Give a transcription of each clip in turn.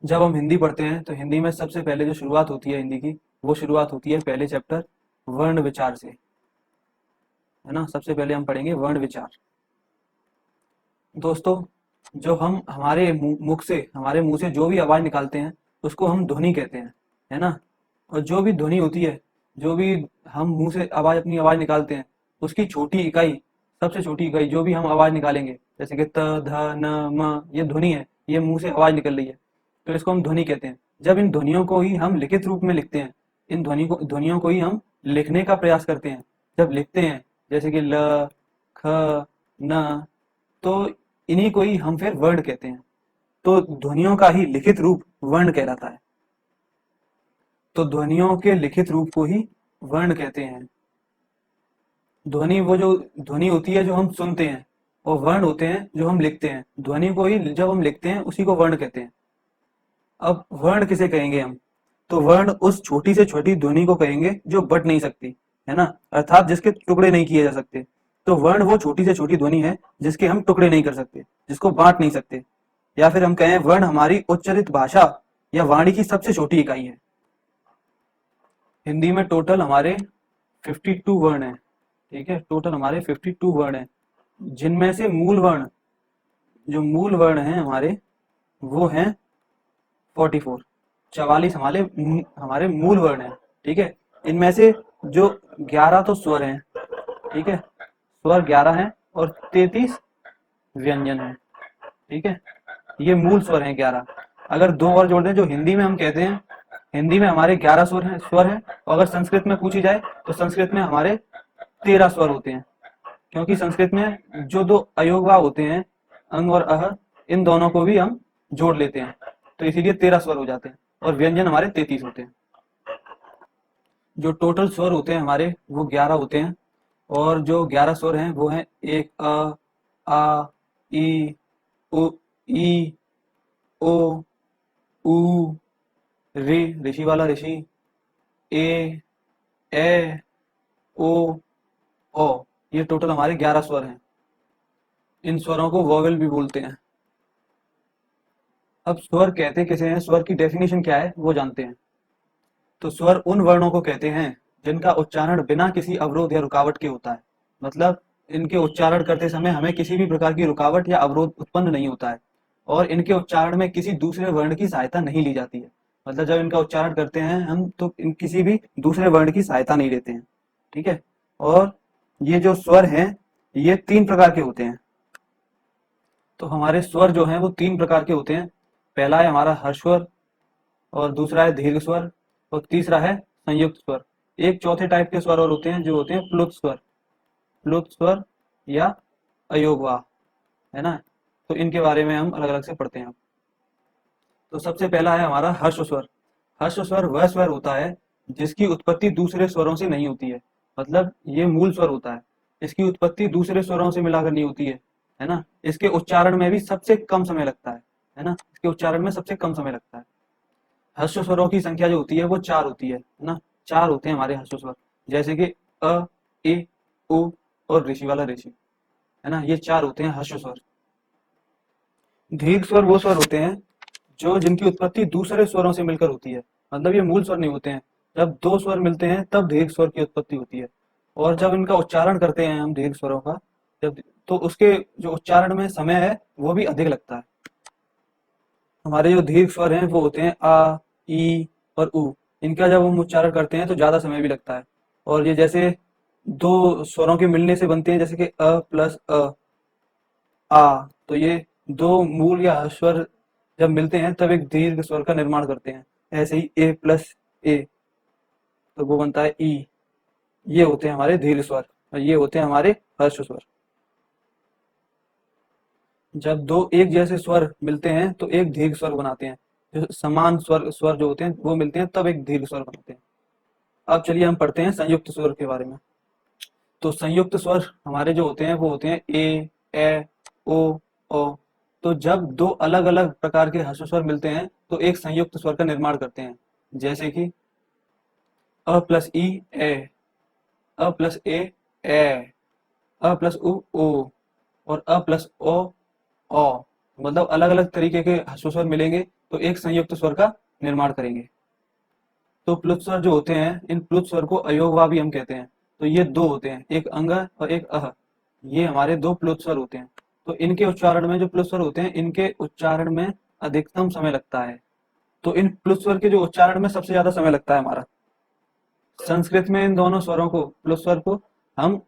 जब हम हिंदी पढ़ते हैं तो हिंदी में सबसे पहले जो शुरुआत होती है हिंदी की, वो शुरुआत होती है पहले चैप्टर वर्ण विचार से, है ना। सबसे पहले हम पढ़ेंगे वर्ण विचार। दोस्तों, जो हम हमारे मुंह से जो भी आवाज निकालते हैं उसको हम ध्वनि कहते हैं, है ना। और जो भी ध्वनि होती है, जो भी हम मुंह से अपनी आवाज निकालते हैं, उसकी छोटी इकाई, सबसे छोटी इकाई जो भी हम आवाज निकालेंगे, जैसे कि त ध न म, ये ध्वनि है, ये मुंह से आवाज निकल रही है, तो इसको हम ध्वनि कहते हैं। जब इन ध्वनियों को ही हम लिखित रूप में लिखते हैं, इन ध्वनियों को ही हम लिखने का प्रयास करते हैं, जब लिखते हैं, जैसे कि ल, ख, न, तो इन्हीं को ही हम फिर वर्ण कहते हैं। तो ध्वनियों का ही लिखित रूप वर्ण कहलाता है। तो ध्वनियों के लिखित रूप को ही वर्ण कहते हैं। ध्वनि वो जो ध्वनि होती है जो हम सुनते हैं, और वर्ण होते हैं जो हम लिखते हैं। ध्वनि को ही जब हम लिखते हैं उसी को वर्ण कहते हैं। अब वर्ण किसे कहेंगे हम? तो वर्ण उस छोटी से छोटी ध्वनि को कहेंगे जो बट नहीं सकती, है ना, अर्थात जिसके टुकड़े नहीं किए जा सकते। तो वर्ण वो छोटी से छोटी ध्वनि है जिसके हम टुकड़े नहीं कर सकते, जिसको बांट नहीं सकते। या फिर हम कहें वर्ण हमारी उच्चरित भाषा या वाणी की सबसे छोटी इकाई है। हिंदी में टोटल हमारे 52 वर्ण हैं, ठीक है, टोटल हमारे 52 वर्ण हैं, जिनमें से जो मूल वर्ण हैं हमारे, वो हैं 44। 44 हमारे मूल वर्ण हैं, ठीक है। इनमें से जो 11 तो स्वर हैं, ठीक है, स्वर 11 हैं, और 33 व्यंजन हैं, ठीक है। ये मूल स्वर हैं 11। अगर दो और जोड़ दें, जो हिंदी में हम कहते हैं, हिंदी में हमारे 11 स्वर हैं, और अगर संस्कृत में पूछी जाए तो संस्कृत में हमारे 13 स्वर होते हैं, क्योंकि संस्कृत में जो दो अयोगवाह होते हैं, अंग और अह, इन दोनों को भी हम जोड़ लेते हैं, तो इसीलिए 13 स्वर हो जाते हैं, और व्यंजन हमारे 33 होते हैं। जो टोटल स्वर होते हैं हमारे, वो 11 होते हैं, और जो 11 स्वर हैं वो हैं एक आ, ई, उ, ई, ओ, ऊ, रे, ऋषि वाला ऋषि, ए, ए, ओ, ओ। ये टोटल हमारे 11 स्वर हैं। इन स्वरों को वोवेल भी बोलते हैं। अब स्वर कहते किसे हैं, स्वर की डेफिनेशन क्या है वो जानते हैं। तो स्वर उन वर्णों को कहते हैं जिनका उच्चारण बिना किसी अवरोध या रुकावट के होता है। मतलब इनके उच्चारण करते समय हमें किसी भी प्रकार की रुकावट या अवरोध उत्पन्न नहीं होता है, और इनके उच्चारण में किसी दूसरे वर्ण की सहायता नहीं ली जाती है। मतलब जब इनका उच्चारण करते हैं हम, तो किसी भी दूसरे वर्ण की सहायता नहीं लेते हैं, ठीक है। और ये जो स्वर हैं, ये 3 प्रकार के होते हैं। तो हमारे स्वर जो हैं वो 3 प्रकार के होते हैं। पहला है हमारा हर्ष स्वर, और दूसरा है दीर्घ स्वर, और तीसरा है संयुक्त स्वर। एक चौथे टाइप के स्वर और होते हैं, जो होते हैं प्लुत स्वर, या अयोगवाह, है ना। तो इनके बारे में हम अलग अलग से पढ़ते हैं। तो सबसे पहला है हमारा हर्ष स्वर। हर्ष स्वर वह स्वर होता है जिसकी उत्पत्ति दूसरे स्वरों से नहीं होती है। मतलब ये मूल स्वर होता है, इसकी उत्पत्ति दूसरे स्वरों से मिलाकर नहीं होती है ना। इसके उच्चारण में भी सबसे कम समय लगता है ना, इसके उच्चारण में सबसे कम समय लगता है। हर्ष स्वरों की संख्या जो होती है वो 4 होती है ना। 4 होते हैं हमारे हर्ष स्वर, जैसे कि अ, ए, ओ, और ऋषि वाला ऋषि, है ना। ये 4 होते हैं हर्ष स्वर। दीर्घ स्वर वो स्वर होते हैं जो जिनकी उत्पत्ति दूसरे स्वरों से मिलकर होती है। मतलब ये मूल स्वर नहीं होते हैं। जब दो स्वर मिलते हैं तब दीर्घ स्वर की उत्पत्ति होती है, और जब इनका उच्चारण करते हैं हम दीर्घ स्वरों का, जब, तो उसके जो उच्चारण में समय है वो भी अधिक लगता है। हमारे जो दीर्घ स्वर हैं वो होते हैं आ, ई और उ। इनका जब हम उच्चारण करते हैं तो ज्यादा समय भी लगता है। और ये जैसे दो स्वरों के मिलने से बनते हैं, जैसे कि अ प्लस अ, आ, तो ये दो मूल या स्वर जब मिलते हैं तब एक दीर्घ स्वर का निर्माण करते हैं। ऐसे ही ए प्लस ए, तो वो बनता है ई। ये होते हैं हमारे दीर्घ स्वर, और ये होते हैं हमारे हर्ष स्वर। जब दो एक जैसे स्वर मिलते हैं तो एक दीर्घ स्वर बनाते हैं। जो समान स्वर स्वर जो होते हैं वो मिलते हैं तब एक दीर्घ स्वर बनाते हैं। अब चलिए हम पढ़ते हैं संयुक्त स्वर के बारे में। तो संयुक्त स्वर हमारे जो होते हैं वो होते हैं ए, ओ। तो जब दो अलग अलग प्रकार के हर्ष स्वर मिलते हैं तो एक संयुक्त स्वर का निर्माण करते हैं। जैसे कि अ प्लस ई, ए, अ प्लस ए, अ प्लस उ, ओ, और अ प्लस ओ, मतलब अलग अलग तरीके के ह्रस्व स्वर मिलेंगे तो एक संयुक्त स्वर का निर्माण करेंगे। तो प्लुत स्वर जो होते हैं, इन प्लुत स्वर को अयोगवा भी हम कहते हैं। तो ये दो होते हैं, एक अंग और एक अह। ये हमारे दो प्लुत स्वर होते हैं। तो इनके उच्चारण में, जो प्लुत स्वर होते हैं, इनके उच्चारण में अधिकतम समय लगता है। तो इन प्लुत स्वर के जो उच्चारण में सबसे ज्यादा समय लगता है हमारा। संस्कृत में इन दोनों स्वरों को, प्लुत स्वर को, हम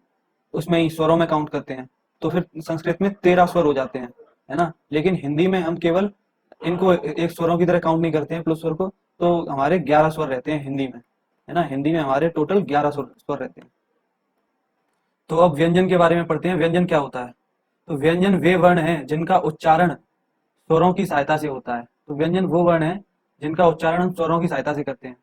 उसमें ही स्वरों में काउंट करते हैं। तो फिर संस्कृत में 13 स्वर हो जाते हैं, है ना। लेकिन हिंदी में हम केवल इनको एक स्वरों की तरह काउंट नहीं करते हैं, प्लस स्वर को। तो हमारे 11 स्वर रहते हैं हिंदी में, है ना। हिंदी में हमारे टोटल 11 स्वर रहते हैं। तो अब व्यंजन के बारे में पढ़ते हैं, व्यंजन क्या होता है। तो व्यंजन वे वर्ण हैं जिनका उच्चारण स्वरों की सहायता से होता है। तो व्यंजन वो वर्ण है जिनका उच्चारण हम स्वरों की सहायता से करते हैं।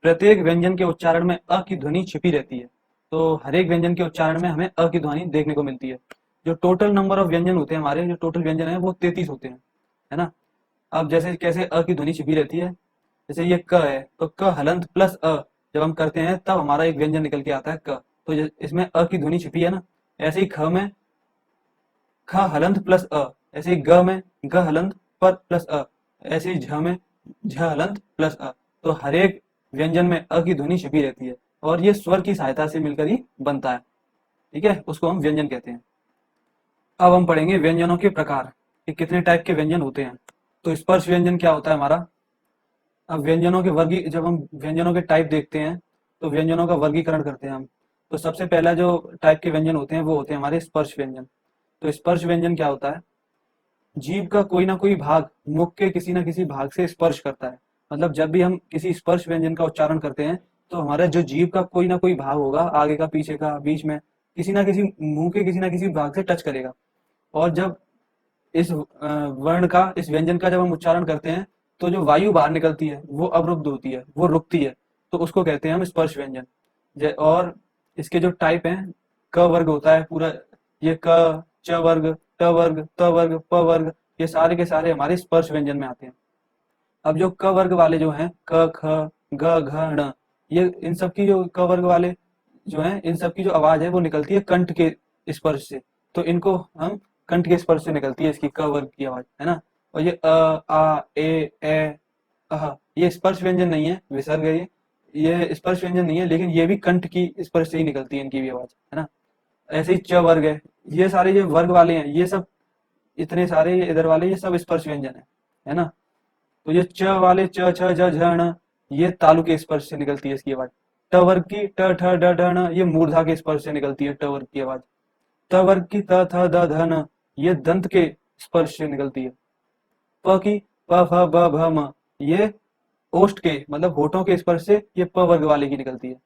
प्रत्येक व्यंजन के उच्चारण में अ की ध्वनि छिपी रहती है। तो हर एक व्यंजन के उच्चारण में हमें अ की ध्वनि देखने को मिलती है। जो टोटल नंबर ऑफ व्यंजन होते हैं हमारे, जो टोटल व्यंजन है वो 33 होते हैं, है ना। अब जैसे कैसे अ की ध्वनि छिपी रहती है, जैसे ये क है तो क हलंत प्लस अ जब हम करते हैं तब हमारा एक व्यंजन निकल के आता है क। तो इसमें अ की ध्वनि छिपी है ना। ऐसे ही ख में ख हलंत प्लस अ, ऐसे ही ग में ग हलंत पर प्लस अ, ऐसे ही झ में झ हलंत प्लस अ। तो हर एक व्यंजन में अ की ध्वनि छिपी रहती है और ये स्वर की सहायता से मिलकर ही बनता है। ठीक है, उसको हम व्यंजन कहते हैं। अब हम पढ़ेंगे व्यंजनों के प्रकार कि कितने टाइप के व्यंजन होते हैं। तो स्पर्श व्यंजन क्या होता है हमारा। अब व्यंजनों के जब हम व्यंजनों के टाइप देखते हैं तो व्यंजनों का वर्गीकरण करते हैं हम। तो सबसे पहला जो टाइप के व्यंजन होते हैं वो होते हैं हमारे स्पर्श व्यंजन। तो स्पर्श व्यंजन क्या होता है, जीभ का कोई ना कोई भाग मुख के किसी ना किसी भाग से स्पर्श करता है। मतलब जब भी हम किसी स्पर्श व्यंजन का उच्चारण करते हैं तो हमारा जो जीभ का कोई ना कोई भाग होगा, आगे का, पीछे का, बीच में, किसी ना किसी मुंह के किसी ना किसी भाग से टच करेगा। और जब इस वर्ण का, इस व्यंजन का जब हम उच्चारण करते हैं तो जो वायु बाहर निकलती है वो अवरुद्ध होती है, वो रुकती है। तो उसको कहते हैं हम स्पर्श व्यंजन। और इसके जो टाइप हैं, क वर्ग होता है पूरा, ये क, च वर्ग, ट वर्ग, त वर्ग, प वर्ग, ये सारे के सारे हमारे स्पर्श व्यंजन में आते हैं। अब जो क वर्ग वाले जो हैं, क, ख, ग, घ, ण, ये इन सब की जो क वर्ग वाले जो हैं, इन सब की जो आवाज है वो निकलती है कंठ के स्पर्श से। तो इनको हम कंठ के स्पर्श से निकलती है इसकी क वर्ग की आवाज, है ना। और ये अ, आ, ए, अह, ये स्पर्श व्यंजन नहीं है, विसर्ग है ये स्पर्श व्यंजन नहीं है, लेकिन ये भी कंठ की स्पर्श से ही निकलती है इनकी भी आवाज, है ना। ऐसे ही च वर्ग है। ये सारे जो वर्ग वाले हैं, ये सब, इतने सारे ये इधर वाले, ये सब स्पर्श व्यंजन है ना। तो ये च वाले, च, छ, ज, झ, ण, ये तालु के स्पर्श से निकलती है इसकी आवाज। ट वर्ग की ट, ठ, ड, ढ, ण, ये मूर्धा के स्पर्श से निकलती है ट वर्ग की आवाज। त वर्ग की त, थ, द, ध, न, ये दंत के स्पर्श से निकलती है। प की प, फ, ब, भ, म, ये ओष्ठ के, मतलब होठों के स्पर्श से ये प वर्ग वाले की निकलती है।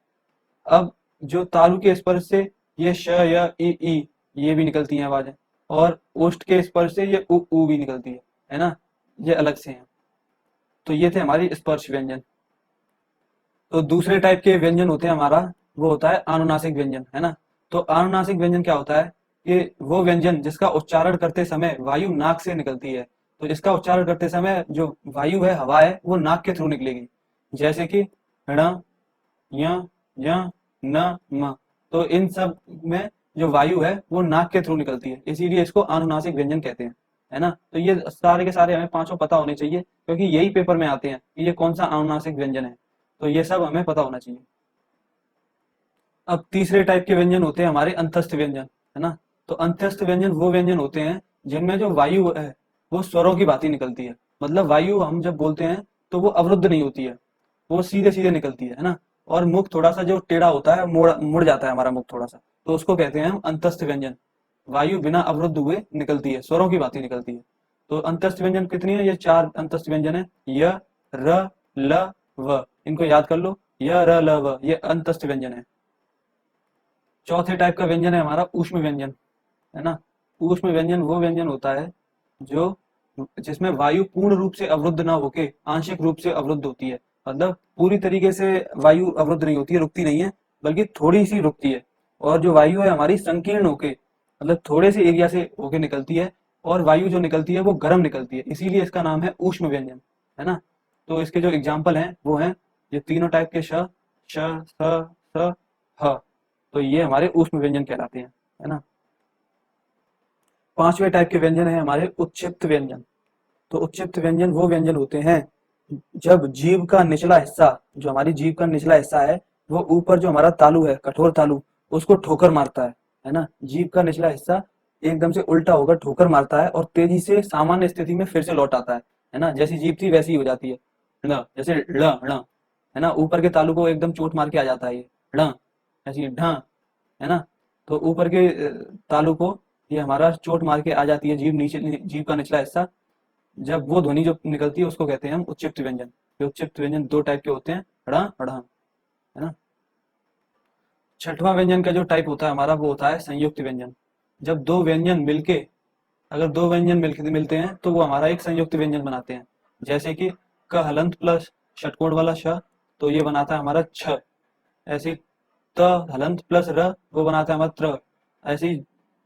अब जो तालु के स्पर्श से ये श, य, ई, ये भी निकलती है आवाजें। और ओष्ठ के स्पर्श से ये उ भी निकलती है ना। ये अलग से हैं। तो ये थे हमारी स्पर्श व्यंजन। तो दूसरे टाइप के व्यंजन होते हैं हमारा, वो होता है अनुनासिक व्यंजन, है ना। तो अनुनासिक व्यंजन क्या होता है कि वो व्यंजन जिसका उच्चारण करते समय वायु नाक से निकलती है। तो इसका उच्चारण करते समय जो वायु है, हवा है, वो नाक के थ्रू निकलेगी। जैसे कि ण, य, य, न, म। तो इन सब में जो वायु है वो नाक के थ्रू निकलती है, इसीलिए इसको अनुनासिक व्यंजन कहते हैं, है ना। तो ये सारे के सारे हमें पांचों पता होने चाहिए, क्योंकि यही पेपर में आते हैं कि ये कौन सा अनुनासिक व्यंजन है। तो ये सब हमें पता होना चाहिए। अब तीसरे टाइप के व्यंजन होते हैं हमारे अंतस्थ व्यंजन, है ना। तो अंतस्थ व्यंजन वो व्यंजन होते हैं जिनमें जो वायु है वो स्वरों की भांति निकलती है। मतलब वायु हम जब बोलते हैं तो वो अवरुद्ध नहीं होती है, वो सीधे सीधे निकलती है ना। और मुख थोड़ा सा जो टेढ़ा होता है, मुड़ मुड़ जाता है हमारा मुख थोड़ा सा, तो उसको कहते हैं हम अंतस्थ व्यंजन। वायु बिना अवरुद्ध हुए निकलती है, स्वरों की भांति निकलती है। तो अंतस्थ व्यंजन कितनी है, ये 4 अंतस्थ व्यंजन है। य, र, ल, व, इनको याद कर लो। य, र, ल, व, ये अंतस्थ व्यंजन है। चौथे टाइप का व्यंजन है हमारा ऊष्म व्यंजन, है ना। ऊष्म व्यंजन वो व्यंजन होता है जो जिसमें वायु पूर्ण रूप से अवरुद्ध ना होके आंशिक रूप से अवरुद्ध होती है। मतलब पूरी तरीके से वायु अवरुद्ध नहीं होती है, रुकती नहीं है, बल्कि थोड़ी सी रुकती है। और जो वायु है हमारी संकीर्ण होके, मतलब थोड़े से एरिया से होके निकलती है। और वायु जो निकलती है वो गर्म निकलती है, इसीलिए इसका नाम है ऊष्म व्यंजन, है ना। तो इसके जो एग्जाम्पल हैं वो हैं ये तीनों टाइप के श, स, ह। तो ये हमारे ऊष्म व्यंजन कहलाते हैं, है ना। पांचवें टाइप के व्यंजन है हमारे उत्क्षिप्त व्यंजन। तो उत्क्षिप्त व्यंजन वो व्यंजन होते हैं जब जीभ का निचला हिस्सा, जो हमारी जीभ का निचला हिस्सा है, वो ऊपर जो हमारा तालु है, कठोर तालु, उसको ठोकर मारता है ना। जीभ का निचला हिस्सा एकदम से उल्टा होकर ठोकर मारता है और तेजी से सामान्य स्थिति में फिर से लौट आता है ना। जैसी जीभ थी वैसी ही हो जाती है ना। जैसे ड़ ण, है ना, ऊपर के तालु को एकदम चोट मार के आ जाता है ये ढ, ऐसी ढ, है ना। तो ऊपर के तालु को ये हमारा चोट मार के आ जाती है जीभ, नीचे जीभ का निचला हिस्सा, जब वो ध्वनि जो निकलती है उसको कहते हैं हम उत्क्षिप्त व्यंजन। ये उत्क्षिप्त व्यंजन दो टाइप के होते हैं, ड़ ढ़, है ना। छठवां व्यंजन का जो टाइप होता है हमारा वो होता है संयुक्त व्यंजन। जब दो व्यंजन मिलके, अगर दो व्यंजन मिलते हैं तो वो हमारा एक संयुक्त व्यंजन बनाते हैं। जैसे कि क हलंत प्लस षटकोण वाला श, तो ये बनाता है हमारा छ। ऐसे त हलंत प्लस र, वो बनाता है हमारा त्र। ऐसे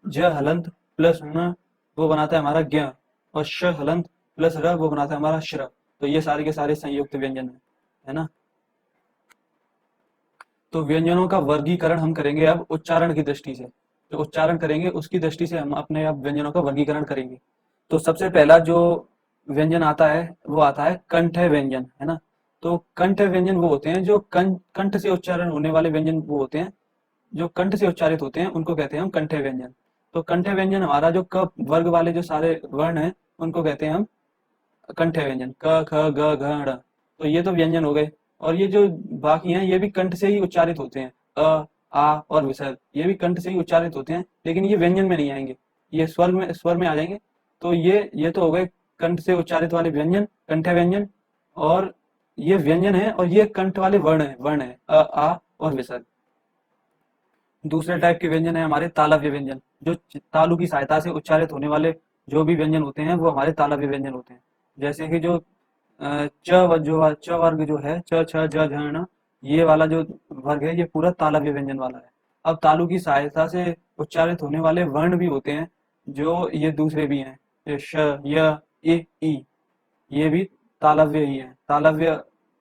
ज हलंत प्लस न, वो बनाता है हमारा ज्ञ। और श हलंत प्लस र, वो बनाता है हमारा श्र। तो ये सारे के सारे संयुक्त व्यंजन है ना। तो व्यंजनों का वर्गीकरण हम करेंगे अब उच्चारण की दृष्टि से। जो उच्चारण करेंगे उसकी दृष्टि से हम अपने अब व्यंजनों का वर्गीकरण करेंगे। तो सबसे पहला जो व्यंजन आता है वो आता है कंठ व्यंजन, है ना। तो कंठ व्यंजन वो होते हैं जो कंठ से उच्चारण होने वाले व्यंजन, वो होते हैं जो कंठ से उच्चारित होते हैं, उनको कहते हैं हम कंठ व्यंजन। तो कंठ व्यंजन हमारा जो क वर्ग वाले जो सारे वर्ण हैं उनको कहते हैं हम कंठ व्यंजन, क ख ग घ ङ। तो ये तो व्यंजन हो गए। और ये जो बाकी हैं ये भी कंठ से ही उच्चारित होते हैं, आ और विसर्ग, ये भी कंठ से ही उच्चारित होते हैं, लेकिन ये व्यंजन में नहीं आएंगे, ये स्वर में आ जाएंगे। तो ये तो हो गए कंठ से उच्चारित वाले व्यंजन, कंठ व्यंजन। और ये व्यंजन है और ये कंठ वाले वर्ण है आ और विसर्ग। दूसरे टाइप के व्यंजन है हमारे तालव्य व्यंजन। जो तालु की सहायता से उच्चारित होने वाले जो भी व्यंजन होते हैं वो हमारे तालव्य व्यंजन होते हैं। जैसे कि जो च वर्ग जो है, च छ ज झ ण, ये वाला जो वर्ग है ये पूरा तालव्य व्यंजन वाला है। अब तालु की सहायता से उच्चारित होने वाले वर्ण भी होते हैं जो ये दूसरे भी हैं, ये श य ई, ये भी तालव्य ही है, तालव्य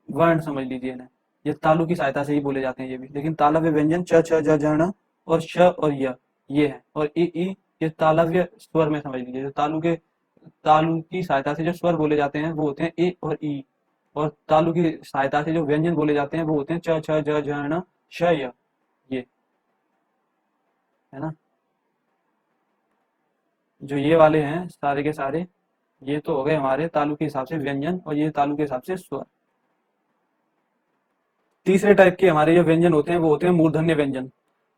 वर्ण समझ लीजिए इन्हें। ये तालु की सहायता से ही बोले जाते हैं ये भी। लेकिन तालव्य व्यंजन च छ ज झ ण और श और य, ये है। और ई ये तालव्य स्वर में समझ लीजिए। जो तालु की सहायता से जो स्वर बोले जाते हैं वो होते हैं ए और ई। और तालु की सहायता से जो व्यंजन बोले जाते हैं वो होते हैं च छ ज झ ण श य, ये, है ना। जो ये वाले हैं सारे के सारे, ये तो हो गए हमारे तालु के हिसाब से व्यंजन और ये तालु के हिसाब से स्वर। तीसरे टाइप के हमारे जो व्यंजन होते हैं वो होते हैं मूर्धन्य व्यंजन।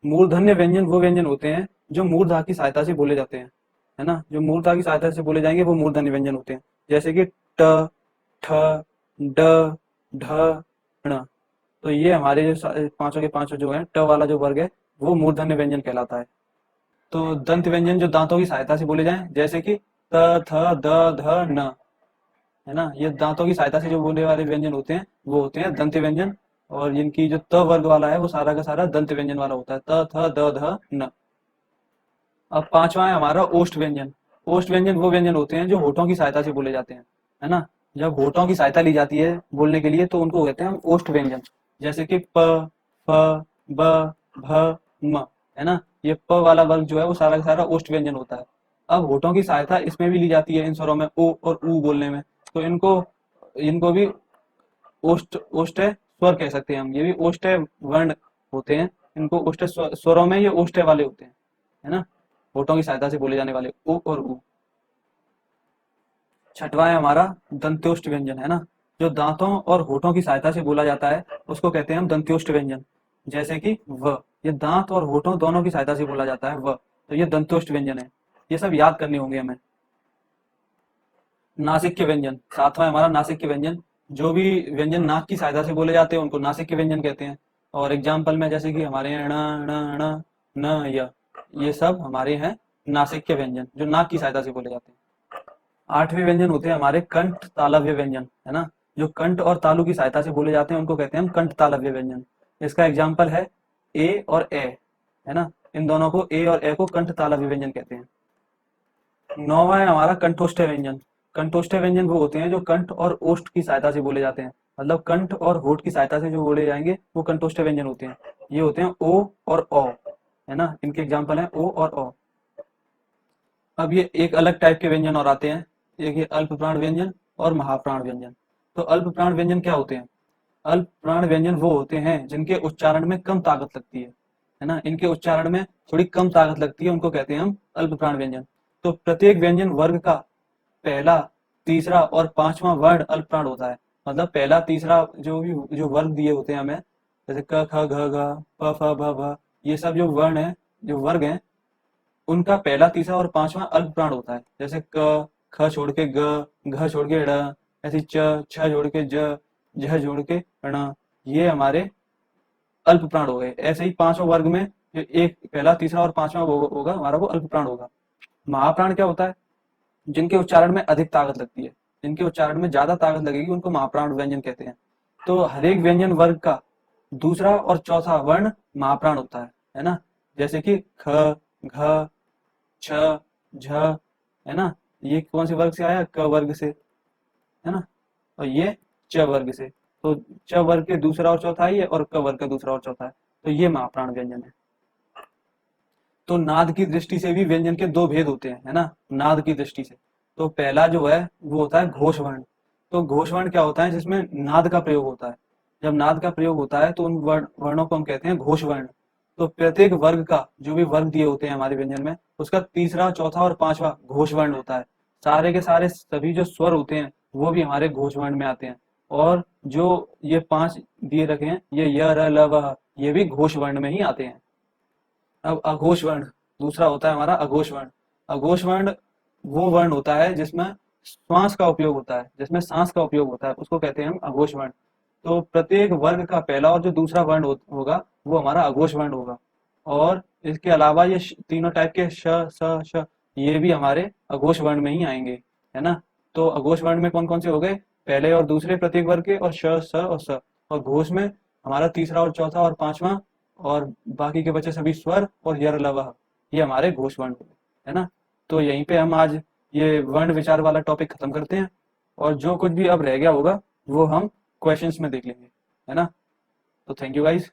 मूर्धन्य व्यंजन वो व्यंजन होते हैं जो मूर्धा की सहायता से बोले जाते हैं, है ना। जो मूर्धा की सहायता से बोले जाएंगे वो मूर्धन्य व्यंजन होते हैं। जैसे कि ट, ठ, ड, ढ, ण। तो ये हमारे जो पांचों के पांचों जो है, ट वाला जो वर्ग है वो मूर्धन्य व्यंजन कहलाता है। तो दंत व्यंजन जो दांतों की सहायता से बोले जाएं, जैसे कि त, थ, द, ध, न, है ना। ये दांतों की सहायता से जो बोले वाले व्यंजन होते हैं वो होते हैं दंत व्यंजन। और इनकी जो त वर्ग वाला है वो सारा का सारा दंत व्यंजन वाला होता है, त, थ, द, ध, न। अब पांचवा है हमारा ओष्ठ व्यंजन। ओष्ठ व्यंजन वो व्यंजन होते हैं जो होठों की सहायता से बोले जाते हैं, है ना। जब होठों की सहायता ली जाती है बोलने के लिए तो उनको कहते हैं हम ओष्ठ व्यंजन। जैसे कि प, फ, ब, भ, म, है ना। ये प वाला वर्ग जो है वो सारा का सारा ओष्ठ व्यंजन होता है। अब होठों की सहायता इसमें भी ली जाती है इन स्वरों में, ओ और ऊ बोलने में। तो इनको इनको भी ओष्ठ ओष्ठ स्वर कह सकते हैं हम। ये भी ओष्ठ वर्ण होते हैं, इनको ओष्ठ स्वरों में ये ओष्ठ वाले होते हैं, है ना। होठों की सहायता से बोले जाने वाले ओ और ऊ। छठवां है हमारा दंत्योष्ठ व्यंजन, है ना। जो दांतों और होठों की सहायता से बोला जाता है उसको कहते हैं हम दंत्योष्ठ व्यंजन। जैसे कि व, ये दांत और होठों दोनों की सहायता से बोला जाता है व, तो ये दंत्योष्ठ व्यंजन है। ये सब याद करने होंगे हमें। नासिक के व्यंजन, सातवां है हमारा नासिक के व्यंजन। जो भी व्यंजन नाक की सहायता से बोले जाते हैं उनको नासिक के व्यंजन कहते हैं। और एग्जाम्पल में जैसे कि हमारे यहाँ ण ण ण न य, ये सब हमारे हैं नासिक के व्यंजन जो नाक की सहायता से बोले जाते हैं। आठवें व्यंजन होते हैं हमारे कंठ तालव्य व्यंजन, है ना। जो कंठ और तालु की सहायता से बोले जाते हैं उनको कहते हैं हम कंठ तालव्य व्यंजन। इसका एग्जाम्पल है ए और ए, है ना। इन दोनों को, ए और ए को कंठ तालव्य व्यंजन कहते हैं। नौवां है हमारा कंठोष्ठ व्यंजन। कंठोष्ठ व्यंजन वो होते हैं जो कंठ और ओष्ठ की सहायता से बोले जाते हैं। मतलब कंठ और होठ की सहायता से जो बोले जाएंगे वो कंठोष्ठ व्यंजन होते हैं। ये होते हैं ओ और औ, है ना। इनके एग्जाम्पल है ओ और औ। अब ये एक अलग टाइप के व्यंजन और आते हैं, देखिए अल्प प्राण व्यंजन और महाप्राण व्यंजन। तो अल्प प्राण व्यंजन क्या होते हैं? अल्प प्राण व्यंजन वो होते हैं जिनके उच्चारण में कम ताकत लगती है ना, इनके उच्चारण में थोड़ी कम ताकत लगती है, उनको कहते हैं हम अल्प प्राण व्यंजन। तो प्रत्येक व्यंजन वर्ग का पहला, तीसरा और पांचवा वर्ण अल्प प्राण होता है। मतलब पहला तीसरा जो वर्ग दिए होते हैं हमें, जैसे क ख घ घ प फ भ भ, ये सब जो वर्ण है, जो वर्ग है, उनका पहला, तीसरा और पांचवा अल्प प्राण होता है। जैसे क, ख छोड़ के ग, घ छोड़ के ड़, ऐसे च, छ जोड़ के ज, झ जोड़ के ण, ये हमारे अल्प प्राण हो गए। ऐसे ही पांचों वर्ग में जो एक पहला, तीसरा और पांचवा होगा हमारा, वो अल्प प्राण होगा। महाप्राण क्या होता है? जिनके उच्चारण में अधिक ताकत लगती है, जिनके उच्चारण में ज्यादा ताकत लगेगी, उनको महाप्राण व्यंजन कहते हैं। तो हर एक व्यंजन वर्ग का दूसरा और चौथा वर्ण महाप्राण होता है ना। जैसे कि ख, घ, छ, झ, है ना, ये कौन से वर्ग से आया? क वर्ग से, है ना। और ये च वर्ग से। तो च वर्ग के दूसरा और चौथा है ये, और क वर्ग का दूसरा और चौथा है। तो ये महाप्राण व्यंजन है। तो नाद की दृष्टि से भी व्यंजन के दो भेद होते हैं, है ना, नाद की दृष्टि से। तो पहला जो है वो होता है घोष वर्ण। तो घोष वर्ण क्या होता है? जिसमें नाद का प्रयोग होता है। जब नाद का प्रयोग होता है तो उन वर्णों को हम कहते हैं घोष वर्ण। तो प्रत्येक वर्ग का जो भी वर्ग दिए होते हैं हमारे व्यंजन में, उसका तीसरा, चौथा और पांचवा घोष वर्ण होता है। सारे के सारे सभी जो स्वर होते हैं वो भी हमारे घोष वर्ण में आते हैं। और जो ये पांच दिए रखे हैं, ये य र ल व, ये भी घोष वर्ण में ही आते हैं। अब अघोष वर्ण दूसरा होता है हमारा अघोष वर्ण। अघोष वर्ण वो वर्ण होता है जिसमें श्वास का उपयोग होता है, जिसमें सांस का उपयोग होता है, उसको कहते हैं हम अघोष वर्ण। तो प्रत्येक वर्ग का पहला और जो दूसरा वर्ण होगा वो हमारा अघोष वर्ण होगा। और इसके अलावा ये तीनों टाइप के श, स, श, ये भी हमारे अघोष वर्ण में ही आएंगे, है ना। तो अघोष वर्ण में कौन कौन से हो गए? पहले और दूसरे प्रत्येक वर्ग के, और श, स और स। और घोष में हमारा तीसरा और चौथा और पांचवा, और बाकी के बचे सभी स्वर और यर लवह, ये हमारे घोष वर्ण हुए, है ना। तो यहीं पे हम आज ये वर्ण विचार वाला टॉपिक खत्म करते हैं, और जो कुछ भी अब रह गया होगा वो हम क्वेश्चंस में देख लेंगे, है ना। तो थैंक यू गाइस।